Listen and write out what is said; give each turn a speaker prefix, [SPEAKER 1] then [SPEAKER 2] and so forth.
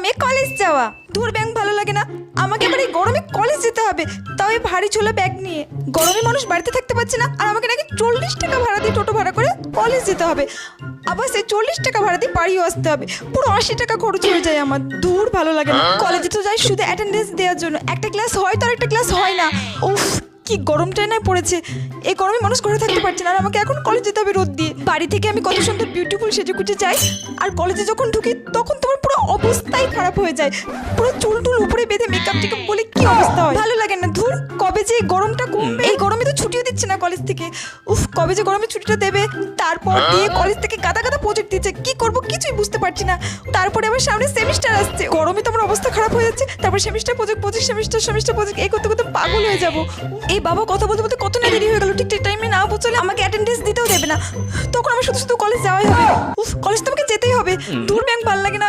[SPEAKER 1] গরমে কলেজ যাওয়া, দূর ব্যাগ ভালো লাগে না। আমাকে এবার এই গরমে কলেজ যেতে হবে, তাও এই ভারী ছোলা ব্যাগ নিয়ে। গরমে মানুষ বাড়িতে থাকতে পারছে না, আর আমাকে নাকি 40 টাকা ভাড়া দিয়ে টোটো ভাড়া করে কলেজ যেতে হবে। আবার সেই 40 টাকা ভাড়া দিয়ে বাড়িও আসতে হবে। পুরো 80 টাকা খরচ হয়ে যায় আমার। দূর ভালো লাগে না। কলেজে তো যাই শুধু অ্যাটেন্ডেন্স দেওয়ার জন্য, একটা ক্লাস হয় তো আর একটা ক্লাস হয় না। উফ, কি গরমটাই না পড়েছে। এই গরমে মানুষ ঘরে থাকতে পারছে না, আর আমাকে এখন কলেজ যেতে হবে রোদ দিয়ে। বাড়ি থেকে আমি কত সুন্দর বিউটিফুল সেজে গুজে যাই, আর কলেজে যখন ঢুকি তখন তোমার পুরো অবস্থাই খারাপ হয়ে যায়। পুরো চুল টুল উপরে বেঁধে মেকআপ টেকআপ বলে কি অবস্থা হয়, ভালো লাগে না। ধুর, কবে যে এই গরমটা কমবে। এই গরমে তো ছুটিও দিচ্ছে না কলেজ থেকে। উফ, কবে যে গরমে ছুটিটা দেবে। তারপর দিয়ে কলেজ থেকে গাদা গাদা প্রজেক্ট দিচ্ছে, কি করব কিছুই বুঝতে পারছি না। তারপরে আবার সামনে সেমিস্টার আসছে, গরমে তো আমার অবস্থা খারাপ হয়ে যাচ্ছে। তারপর সেমিস্টার প্রজেক্ট সেমিস্টার প্রজেক্ট এই করতে করতে পাগল হয়ে যাবো। এই বাবা কথা বলতে বলতে কত না দেরি হয়ে গেল। ঠিক টাইমে না পৌঁছলে আমাকে অ্যাটেন্ডেন্স দিতেও দেবে না। তখন আমার শুধু শুধু কলেজ যাওয়াই হবে। উফ, কলেজ তো আমাকে যেতেই হবে। দূর ব্যাংক ভালো লাগে না।